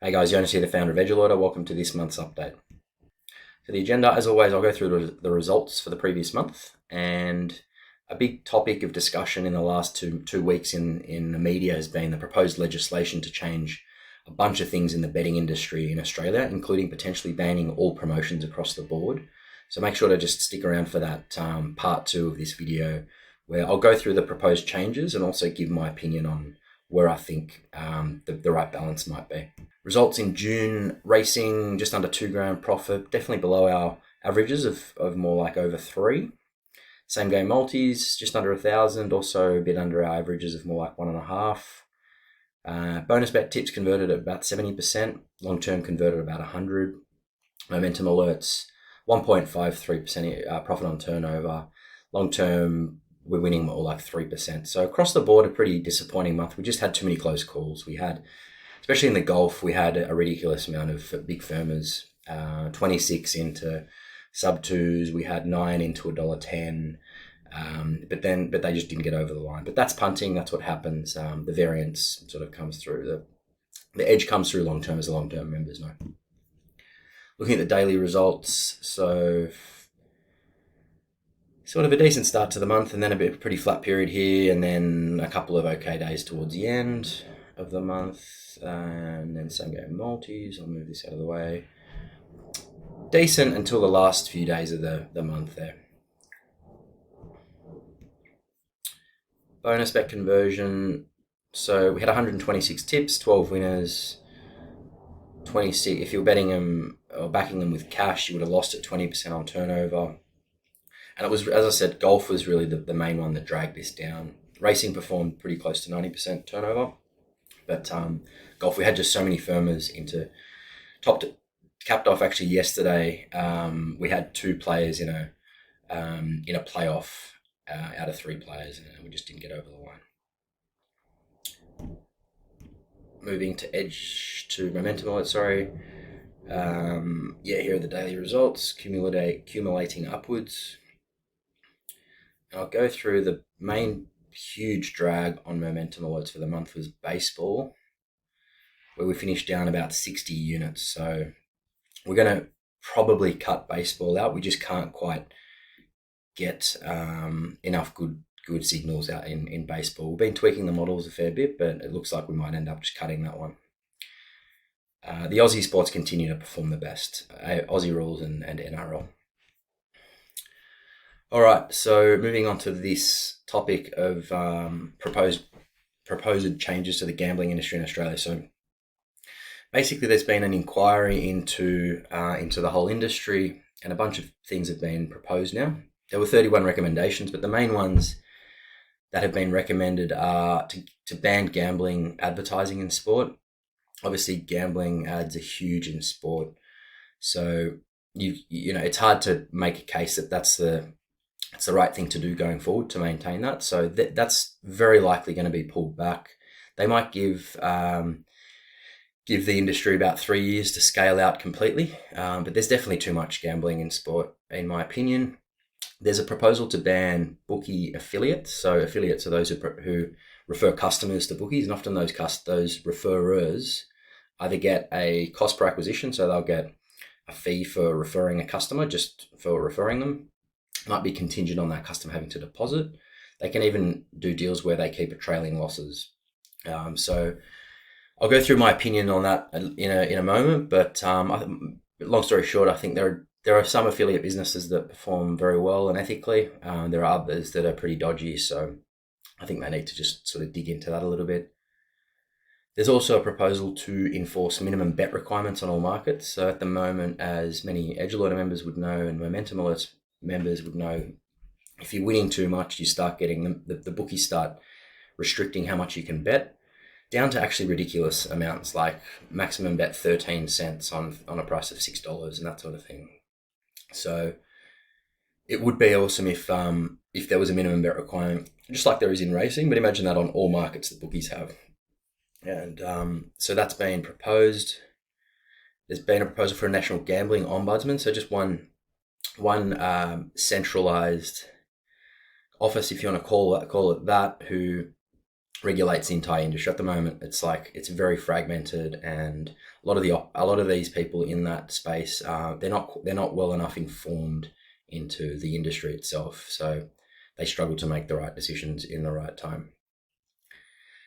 Hey guys, Joonas here, the founder of EduLorder. Welcome to this month's update. So the agenda, as always, I'll go through the results for the previous month, and a big topic of discussion in the last two weeks in the media has been the proposed legislation to change a bunch of things in the betting industry in Australia, including potentially banning all promotions across the board. So make sure to just stick around for that part 2 of this video, where I'll go through the proposed changes and also give my opinion on where I think the right balance might be. Results in June, racing just under $2,000 profit, definitely below our averages of more like over 3. Same game multis, just under 1,000, also a bit under our averages of more like 1.5. Bonus bet tips converted at about 70%, long-term converted about 100. Momentum alerts, 1.53% profit on turnover. Long-term, we're winning more like 3%. So across the board, a pretty disappointing month. We just had too many close calls. We had, especially in the golf, we had a ridiculous amount of big firmers, 26 into sub twos. We had 9 into $1.10, but they just didn't get over the line. But that's punting. That's what happens. The variance sort of comes through. The edge comes through long term, as the long term members know. Looking at the daily results, so sort of a decent start to the month, and then a pretty flat period here, and then a couple of okay days towards the end of the month, and then same game multis. I'll move this out of the way. Decent until the last few days of the month there. Bonus bet conversion. So we had 126 tips, 12 winners, 26. If you were betting them or backing them with cash, you would have lost at 20% on turnover. And it was, as I said, golf was really the main one that dragged this down. Racing performed pretty close to 90% turnover. But golf, we had just so many firmers capped off actually yesterday. We had 2 players in a playoff out of 3 players, and we just didn't get over the line. Moving to edge to momentum alert, sorry. Here are the daily results, accumulating upwards. I'll go through the main huge drag on momentum alerts for the month was baseball, where we finished down about 60 units. So we're going to probably cut baseball out. We just can't quite get enough good signals out in baseball. We've been tweaking the models a fair bit, but it looks like we might end up just cutting that one. The Aussie sports continue to perform the best, Aussie rules and NRL. All right, so moving on to this topic of proposed changes to the gambling industry in Australia. So basically, there's been an inquiry into the whole industry, and a bunch of things have been proposed now. There were 31 recommendations, but the main ones that have been recommended are to ban gambling advertising in sport. Obviously, gambling ads are huge in sport, so you know it's hard to make a case that that's the right thing to do going forward to maintain that. So that's very likely going to be pulled back. They might give the industry about 3 years to scale out completely, but there's definitely too much gambling in sport, in my opinion. There's a proposal to ban bookie affiliates. So affiliates are those who refer customers to bookies, and often those referrers either get a cost per acquisition, so they'll get a fee for referring a customer, just for referring them. Might be contingent on that customer having to deposit. They can even do deals where they keep a trailing losses. So I'll go through my opinion on that in a moment. But long story short, I think there are some affiliate businesses that perform very well and ethically. There are others that are pretty dodgy. So I think they need to just sort of dig into that a little bit. There's also a proposal to enforce minimum bet requirements on all markets. So at the moment, as many EduLorder members would know and Momentum Alerts members would know, if you're winning too much, you start getting the bookies start restricting how much you can bet, down to actually ridiculous amounts, like maximum bet 13 cents on a price of $6 and that sort of thing. So it would be awesome if there was a minimum bet requirement, just like there is in racing, but imagine that on all markets that bookies have. And so that's been proposed. There's been a proposal for a national gambling ombudsman, so just one centralized office, if you want to call it that, who regulates the entire industry at the moment. It's very fragmented, and a lot of these people in that space, they're not well enough informed into the industry itself, so they struggle to make the right decisions in the right time.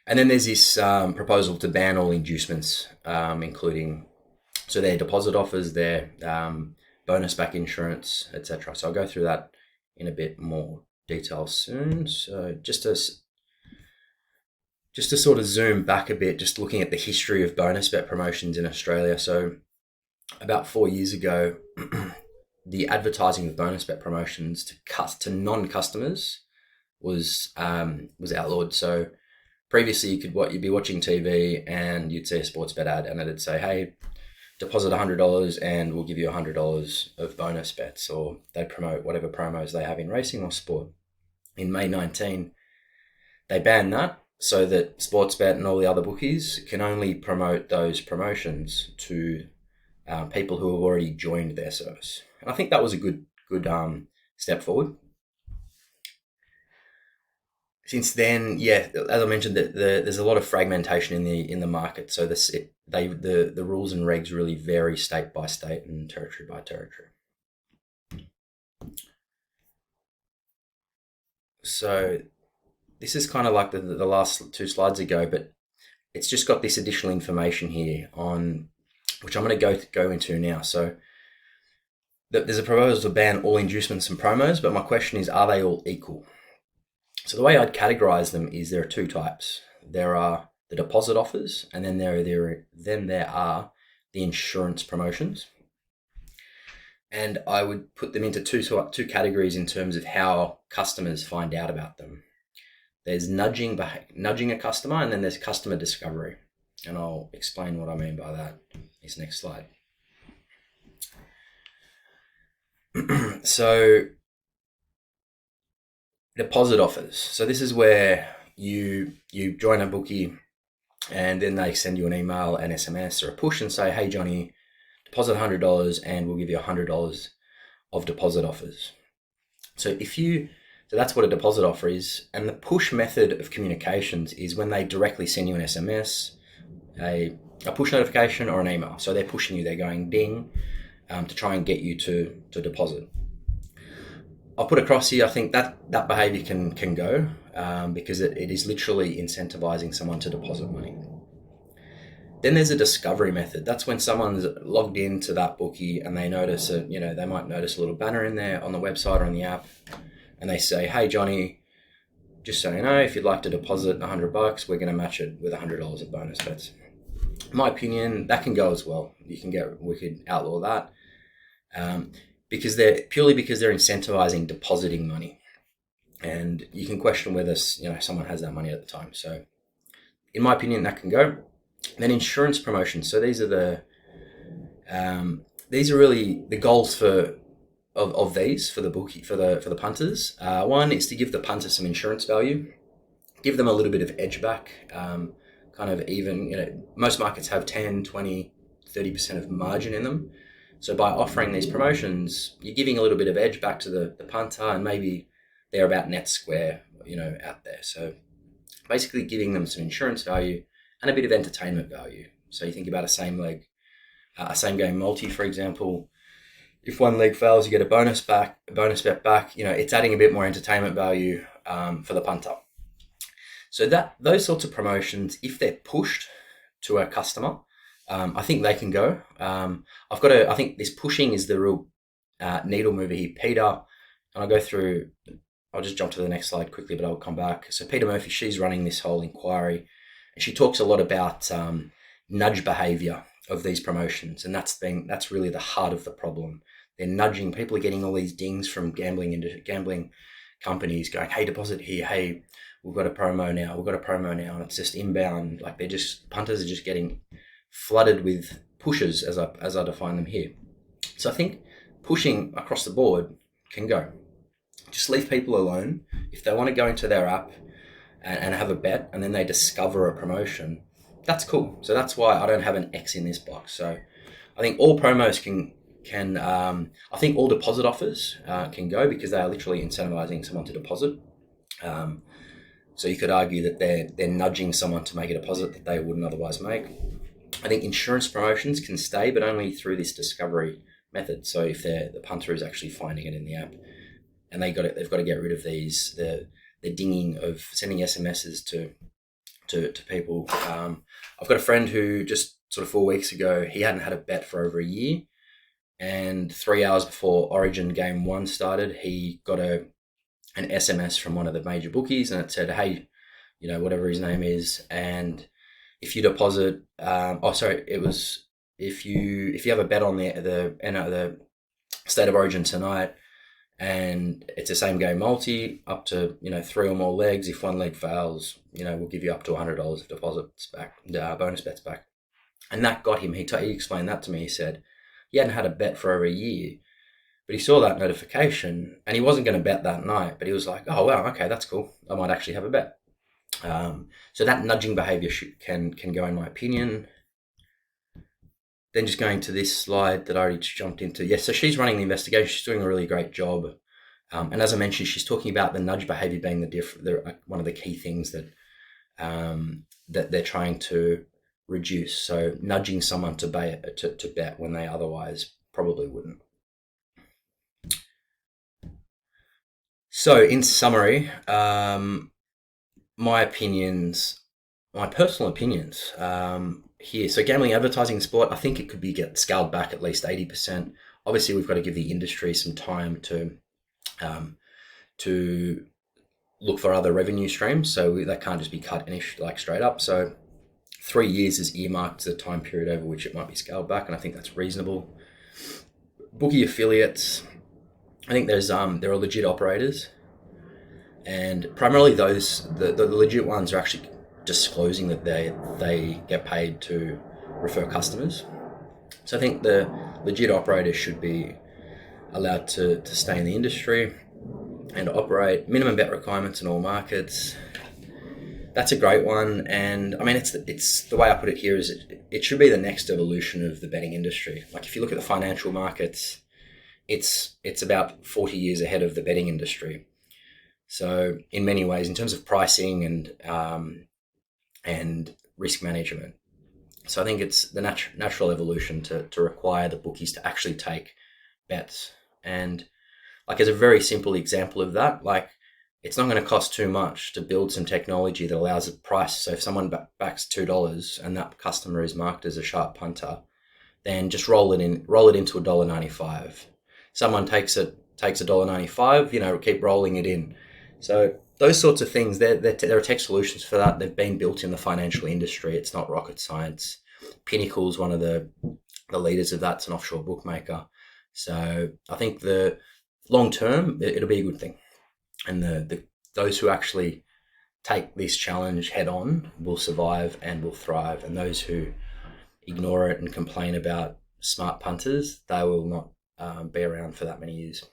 And then there's this proposal to ban all inducements, including their deposit offers, their bonus back insurance, etc. So I'll go through that in a bit more detail soon. So just to sort of zoom back a bit, just looking at the history of bonus bet promotions in Australia. So about 4 years ago, the advertising of bonus bet promotions to non-customers was outlawed. So previously, you'd be watching TV and you'd see a sports bet ad, and it'd say, "Hey, deposit $100 and we'll give you $100 of bonus bets," or they promote whatever promos they have in racing or sport. In May 19, they banned that, so that Sportsbet and all the other bookies can only promote those promotions to people who have already joined their service. And I think that was a good step forward. Since then, as I mentioned, there's a lot of fragmentation in the market. So the rules and regs really vary state by state and territory by territory. So this is kind of like the last two slides ago, but it's just got this additional information here on which I'm going to go into now. So there's a proposal to ban all inducements and promos, but my question is, are they all equal? So the way I'd categorize them is there are two types. There are the deposit offers, and then there are the insurance promotions. And I would put them into two categories in terms of how customers find out about them. There's nudging a customer, and then there's customer discovery. And I'll explain what I mean by that in this next slide. So deposit offers. So this is where you join a bookie, and then they send you an email, an SMS, or a push and say, "Hey Johnny, deposit $100 and we'll give you $100 of deposit offers." So that's what a deposit offer is. And the push method of communications is when they directly send you an SMS, a push notification, or an email. So they're pushing you, they're going ding to try and get you to deposit. I'll put across here, I think that behavior can go because it is literally incentivizing someone to deposit money. Then there's a discovery method. That's when someone's logged into that bookie and they notice they might notice a little banner in there on the website or on the app, and they say, "Hey Johnny, just so you know, if you'd like to deposit $100, we're going to match it with $100 of bonus bets." In my opinion, that can go as well. We could outlaw that. Because they're incentivizing depositing money, and you can question whether someone has that money at the time. So, in my opinion, that can go. Then insurance promotions. So these are really the goals of these for the bookie for the punters. One is to give the punter some insurance value, give them a little bit of edge back. Kind of even most markets have 10, 20, 30% of margin in them. So by offering these promotions, you're giving a little bit of edge back to the punter, and maybe they're about net square, out there. So basically giving them some insurance value and a bit of entertainment value. So you think about a same game multi, for example. If one leg fails, you get a bonus bet back. It's adding a bit more entertainment value for the punter. So those sorts of promotions, if they're pushed to a customer, I think they can go. I think this pushing is the real needle mover here. Peter, and I'll just jump to the next slide quickly, but I'll come back. So Peter Murphy, she's running this whole inquiry, and she talks a lot about nudge behavior of these promotions, and that's really the heart of the problem. They're nudging. People are getting all these dings from gambling companies going, "Hey, deposit here. Hey, we've got a promo now. And it's just inbound. Like punters are just getting flooded with pushes as I define them here. So I think pushing across the board can go. Just leave people alone. If they want to go into their app and have a bet, and then they discover a promotion, that's cool. So that's why I don't have an X in this box. So I think all promos can I think all deposit offers can go, because they are literally incentivizing someone to deposit. So you could argue that they're nudging someone to make a deposit that they wouldn't otherwise make. I think insurance promotions can stay, but only through this discovery method. So if the punter is actually finding it in the app, and they've got to get rid of the dinging of sending SMSs to people. I've got a friend who just sort of 4 weeks ago, he hadn't had a bet for over a year, and 3 hours before Origin Game 1 started, he got an SMS from one of the major bookies, and it said, hey, whatever his name is, and if you deposit, it was if you have a bet on the State of Origin tonight, and it's a same game multi up to 3 or more legs. If one leg fails, we'll give you up to $100 of deposits back, bonus bets back. And that got him. He explained that to me. He said he hadn't had a bet for over a year, but he saw that notification and he wasn't going to bet that night. But he was like, "Oh wow, okay, that's cool. I might actually have a bet." So that nudging behavior can go, in my opinion. Then just going to this slide that I already jumped into. Yes, so she's running the investigation. She's doing a really great job. And as I mentioned, she's talking about the nudge behavior being one of the key things that they're trying to reduce. So nudging someone to bet when they otherwise probably wouldn't. So in summary, my personal opinions, here. So gambling, advertising, and sport, I think it could be scaled back at least 80%. Obviously, we've got to give the industry some time to look for other revenue streams. So that can't just be cut straight up. So 3 years is earmarked as a time period over which it might be scaled back, and I think that's reasonable. Bookie affiliates, I think there are legit operators, and primarily the legit ones are actually disclosing that they get paid to refer customers. So I think the legit operators should be allowed to stay in the industry and operate. Minimum bet requirements in all markets. That's a great one, and I mean it's the way I put it here is it should be the next evolution of the betting industry. Like if you look at the financial markets, it's about 40 years ahead of the betting industry. So in many ways, in terms of pricing and risk management. So I think it's the natural evolution to require the bookies to actually take bets. And like as a very simple example of that, like it's not going to cost too much to build some technology that allows a price. So if someone backs $2 and that customer is marked as a sharp punter, then just roll it into $1.95. Someone takes $1.95, keep rolling it in. So those sorts of things, there are tech solutions for that. They've been built in the financial industry. It's not rocket science. Pinnacle's one of the leaders of that. It's an offshore bookmaker. So I think the long term, it'll be a good thing. And those who actually take this challenge head on will survive and will thrive. And those who ignore it and complain about smart punters, they will not be around for that many years.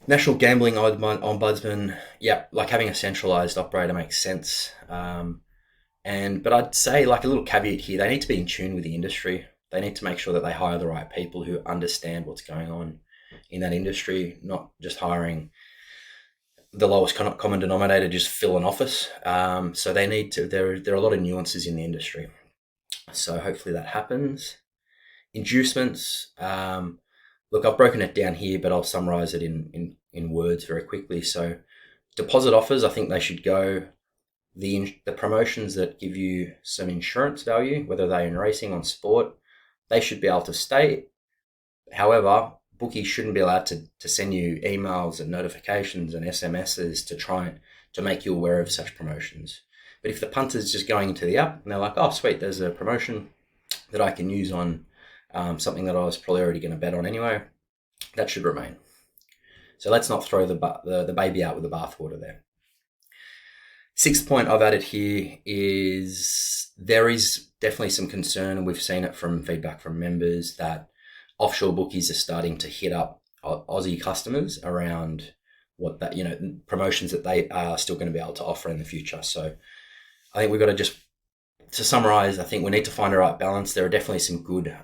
National Gambling Ombudsman, yeah, like having a centralized operator makes sense. But I'd say like a little caveat here, they need to be in tune with the industry. They need to make sure that they hire the right people who understand what's going on in that industry, not just hiring the lowest common denominator, just fill an office. So they need to, there are a lot of nuances in the industry. So hopefully that happens. Inducements, look, I've broken it down here, but I'll summarize it in words very quickly. So deposit offers, I think they should go. The promotions that give you some insurance value, whether they're in racing or sport, they should be able to stay. However, bookies shouldn't be allowed to send you emails and notifications and SMSs to try to make you aware of such promotions. But if the punter's just going into the app and they're like, oh, sweet, there's a promotion that I can use on something that I was probably already going to bet on anyway, that should remain. So let's not throw the baby out with the bathwater there. Sixth point I've added here is there is definitely some concern, and we've seen it from feedback from members, that offshore bookies are starting to hit up Aussie customers around what that, promotions that they are still going to be able to offer in the future. So I think we've got to summarize, I think we need to find a right balance. There are definitely some good,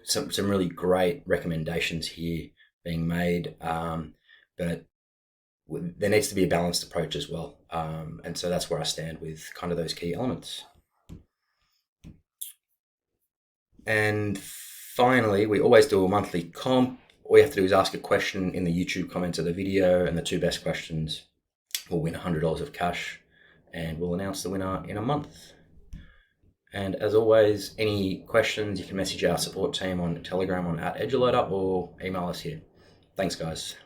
some really great recommendations here being made. But there needs to be a balanced approach as well. And so that's where I stand with kind of those key elements. And finally, we always do a monthly comp. All you have to do is ask a question in the YouTube comments of the video, and the 2 best questions will win $100 of cash, and we'll announce the winner in a month. And as always, any questions, you can message our support team on Telegram on @edgealerter or email us here. Thanks, guys.